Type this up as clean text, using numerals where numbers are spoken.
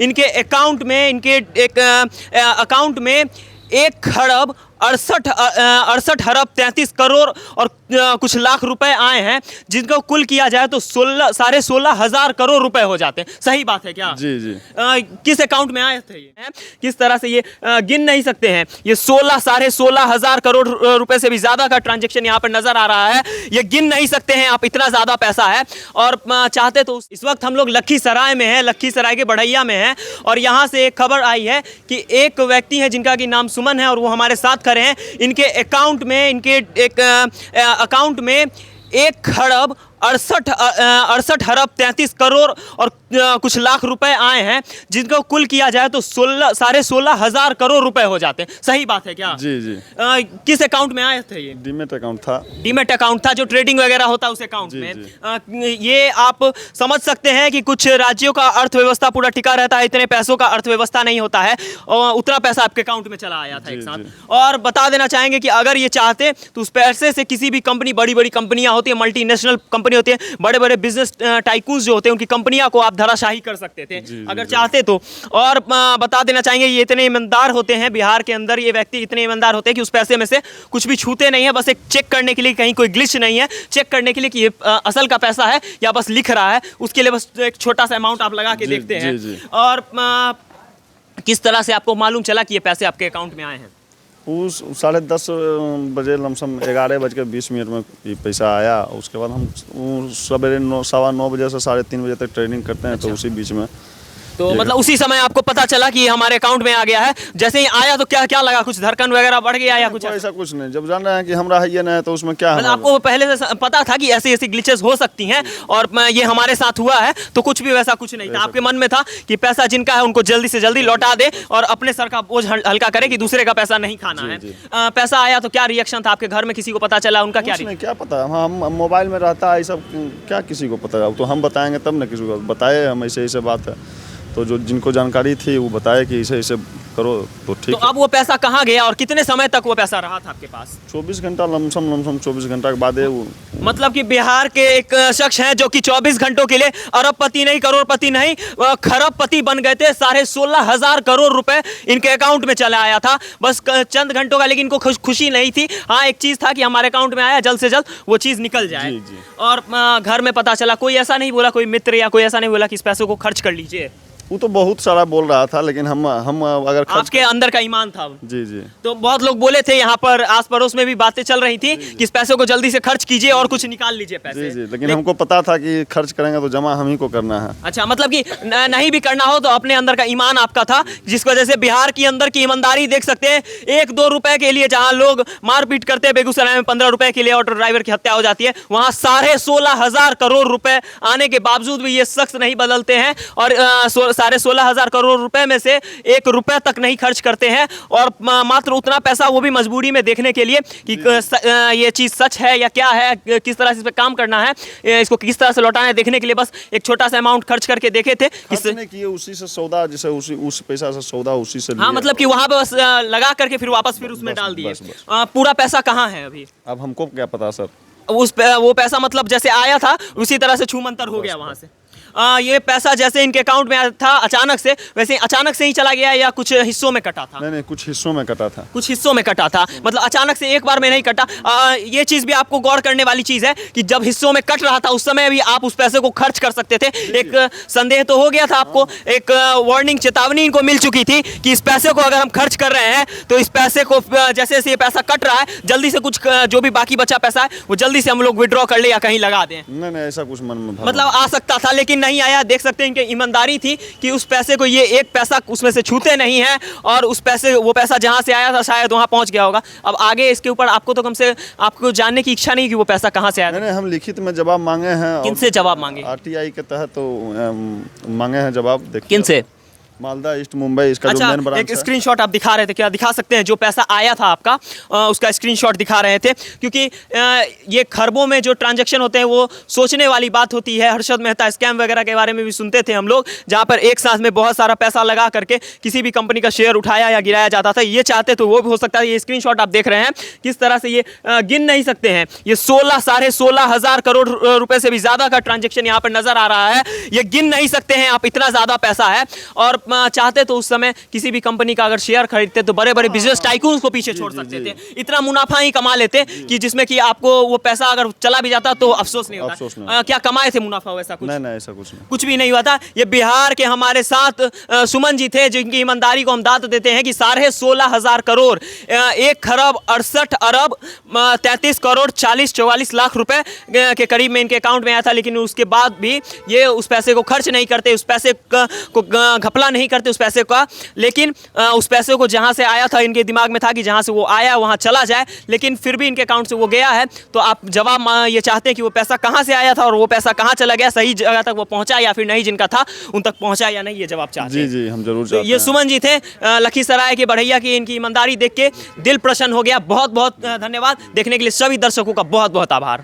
इनके अकाउंट में, इनके एक अकाउंट में 1,68 अरब 33 करोड़ और कुछ लाख रुपए आए हैं, जिनको कुल किया जाए तो 16,500 करोड़ रुपए हो जाते हैं। सही बात है क्या? जी जी। किस अकाउंट में आए थे ये? किस तरह से ये गिन नहीं सकते हैं। ये 16,500 करोड़ रुपए से भी ज्यादा का ट्रांजैक्शन यहाँ पर नजर आ रहा है। ये गिन नहीं सकते हैं आप, इतना ज्यादा पैसा है। और चाहते तो इस वक्त हम लोग लखीसराय में हैं, लखीसराय के बढ़ैया में हैं, और यहाँ से एक खबर आई है कि एक व्यक्ति है जिनका कि नाम सुमन है और वो हमारे साथ खड़े हैं। इनके अकाउंट में, इनके एक अकाउंट में 1,68 अरब 33 करोड़ और कुछ लाख रुपए आए हैं, जिनको कुल किया जाए तो 16,500 करोड़ रुपए हो जाते हैं। सही बात है क्या? जी जी। किस अकाउंट में आए थे ये? डीमेट अकाउंट था। डीमेट अकाउंट था, जो ट्रेडिंग वगैरह होता है उस अकाउंट में। ये आप समझ सकते हैं कि कुछ राज्यों का अर्थव्यवस्था पूरा टिका रहता है, इतने पैसों का अर्थव्यवस्था नहीं होता है, और उतना पैसा आपके अकाउंट में चला आया था एक साथ। और बता देना चाहेंगे कि अगर ये चाहते तो उस पैसे से किसी भी कंपनी, बड़ी बड़ी कंपनियां होती है, मल्टीनेशनल कंपनी होती है, बड़े बड़े बिजनेस टाइकून्स जो होते हैं, उनकी कंपनियां को आप धराशाही कर सकते थे अगर चाहते तो। और बता देना चाहेंगे ये इतने ईमानदार होते हैं, बिहार के अंदर ये व्यक्ति इतने ईमानदार होते हैं कि उस पैसे में से कुछ भी छूते नहीं है, बस एक चेक करने के लिए, कहीं कोई ग्लिच नहीं है, चेक करने के लिए कि ये असल का पैसा है या बस लिख रहा है, उसके लिए बस एक छोटा सा अमाउंट आप लगा के देखते हैं। और किस तरह से आपको मालूम चला कि ये पैसे आपके अकाउंट में आए हैं? उस 10:30 बजे लमसम 11:20 में ये पैसा आया। उसके बाद हम सवेरे 9:15 बजे से 3:30 बजे तक ट्रेनिंग करते हैं। तो उसी बीच में तो मतलब उसी समय आपको पता चला कि हमारे अकाउंट में आ गया है। जैसे ही आया तो क्या क्या लगा? कुछ धड़कन वगैरह बढ़ गया या कुछ? ऐसा कुछ नहीं। जब जान रहे हैं कि हमारा है ये नहीं, तो उसमें क्या है, आपको पहले से पता था कि ऐसी ऐसी ग्लिचेस हो सकती हैं और ये हमारे साथ हुआ है, तो कुछ भी वैसा कुछ नहीं था। आपके मन में था कि पैसा जिनका है उनको जल्दी से जल्दी लौटा दे और अपने सर का बोझ हल्का करे कि दूसरे का पैसा नहीं खाना है। पैसा आया तो क्या रिएक्शन था आपके घर में? किसी को पता चला? उनका क्या पता, हम मोबाइल में रहता है सब, क्या किसी को पता? तो हम बताएंगे तब ना किसी को बताए हम ऐसे ऐसे बात है। तो जो जिनको जानकारी थी वो बताए कि इसे इसे करो तो ठीक। तो अब वो पैसा कहाँ गया और कितने समय तक वो पैसा रहा था आपके पास? 24 घंटा लमसम 24 घंटा के बाद वो। मतलब कि बिहार के एक शख्स हैं जो कि 24 घंटों के लिए अरबपति नहीं, करोड़पति नहीं, खरबपति बन गए थे। 16,500 करोड़ रुपए इनके अकाउंट में चला आया था बस चंद घंटों का। लेकिन इनको खुशी नहीं थी। हाँ, एक चीज था कि हमारे अकाउंट में आया, जल्द से जल्द वो चीज निकल जाए। और घर में पता चला, कोई ऐसा नहीं बोला, कोई मित्र या कोई ऐसा नहीं बोला कि इस पैसों को खर्च कर लीजिए? वो तो बहुत सारा बोल रहा था, लेकिन हम अगर आपके अंदर का ईमान था। जी जी। तो बहुत लोग बोले थे, यहाँ पर आस पड़ोस में भी बातें चल रही थी कि इस पैसे को जल्दी से खर्च कीजिए और कुछ निकाल लीजिए पैसे। जी, लेकिन हमको पता था कि खर्च करेंगे तो जमा हम ही को करना है। अच्छा, मतलब कि नहीं भी करना हो तो अपने अंदर का ईमान आपका था, जिस वजह से बिहार के अंदर की ईमानदारी देख सकते हैं। 1-2 रुपए के लिए जहाँ लोग मारपीट करते हैं, बेगूसराय में 15 रुपए के लिए ऑटो ड्राइवर की हत्या हो जाती है, वहाँ 16,500 करोड़ रुपए आने के बावजूद भी ये शख्स नहीं बदलते हैं और 16,500 करोड़ रुपए में से 1 रुपए तक नहीं खर्च करते हैं। और मात्र उतना पैसा वो भी मजबूरी में देखने के लिए कि ये चीज सच है या क्या है, किस तरह से इस पे काम करना है, इसको किस तरह से लौटाना है, देखने के लिए बस एक छोटा सा अमाउंट खर्च करके देखे थे। किए उसी से सौदा, जैसे उस पैसा से सौदा उसी से। हाँ, मतलब कि वहां पे बस लगा करके फिर वापस फिर उसमें डाल दिए। पूरा पैसा कहाँ है अभी? अब हमको क्या पता सर। वो पैसा मतलब जैसे आया था उसी तरह से छूमंतर हो गया वहां से। ये पैसा जैसे इनके अकाउंट में आया था अचानक से, वैसे अचानक से ही चला गया या कुछ हिस्सों में कटा था? नहीं, कुछ हिस्सों में कटा था। कुछ हिस्सों में कटा था, मतलब अचानक से एक बार में नहीं कटा। ये चीज भी आपको गौर करने वाली चीज है कि जब हिस्सों में कट रहा था उस समय भी आप उस पैसे को खर्च कर सकते थे। एक संदेह तो हो गया था आपको, एक वार्निंग, चेतावनी इनको मिल चुकी थी कि इस पैसे को अगर हम खर्च कर रहे हैं तो इस पैसे को जैसे जैसे ये पैसा कट रहा है जल्दी से कुछ जो भी बाकी बचा पैसा है वो जल्दी से हम लोग विड्रॉ कर ले या कहीं लगा दें। नहीं, ऐसा कुछ मन में मतलब आ सकता था लेकिन नहीं आया। देख सकते हैं इनकी ईमानदारी थी कि उस पैसे को ये एक पैसा उसमें से छूते नहीं है और उस पैसे, वो पैसा जहां से आया था शायद वहां पहुंच गया होगा। अब आगे इसके ऊपर आपको तो कम से आपको जानने की इच्छा नहीं कि वो पैसा कहां से आया था? नहीं, हम लिखित में जवाब मांगे हैं। किनसे जवाब मांगे? RTI के तहत तो मांगे हैं जवाब। किनसे? मालदा ईस्ट मुंबई, इसका अच्छा, जो मेन ब्रांच है। एक स्क्रीनशॉट आप दिखा रहे थे, क्या दिखा सकते हैं? जो पैसा आया था आपका उसका स्क्रीनशॉट दिखा रहे थे, क्योंकि ये खरबों में जो ट्रांजैक्शन होते हैं वो सोचने वाली बात होती है। हर्षद मेहता स्कैम वगैरह के बारे में भी सुनते थे हम लोग, जहां पर एक साथ में बहुत सारा पैसा लगा करके किसी भी कंपनी का शेयर उठाया या गिराया जाता था। ये चाहते तो वो भी हो सकता है। ये स्क्रीनशॉट आप देख रहे हैं, किस तरह से ये गिन नहीं सकते हैं। ये 16,500 करोड़ रुपए से भी ज्यादा का ट्रांजेक्शन यहाँ पर नजर आ रहा है। ये गिन नहीं सकते हैं आप, इतना ज्यादा पैसा है। और चाहते तो उस समय किसी भी कंपनी का अगर शेयर खरीदते तो बड़े बड़े बिजनेस टाइकून को पीछे छोड़ सकते थे, इतना मुनाफा ही कमा लेते कि जिसमें कि आपको वो पैसा अगर चला भी जाता तो अफसोस नहीं होता। क्या कमाए थे मुनाफा वैसा कुछ? नहीं ऐसा कुछ भी नहीं हुआ था। ये बिहार के हमारे साथ सुमन जी थे, जिनकी ईमानदारी को हम दाद देते हैं कि 16,500 करोड़ 1,68,33,40,44 लाख के करीब में इनके अकाउंट में आया था, लेकिन उसके बाद भी ये उस पैसे को खर्च नहीं करते, उस पैसे को घपला नहीं करते उस पैसे का, लेकिन उस पैसे को जहां से आया था इनके दिमाग में था कि जहां से वो आया वहां चला जाए, लेकिन फिर भी इनके अकाउंट से वो गया है। तो आप जवाब ये चाहते हैं कि वो पैसा कहां से आया था और वो पैसा कहां चला गया, सही जगह तक वो पहुंचा या फिर नहीं, जिनका था उन तक पहुंचा या नहीं, ये जवाब चाहते हैं। जी हम जरूर तो ये सुमन जी थे लखीसराय के बढ़ैया की। इनकी ईमानदारी देख के दिल प्रसन्न हो गया। बहुत बहुत धन्यवाद। देखने के लिए सभी दर्शकों का बहुत बहुत आभार।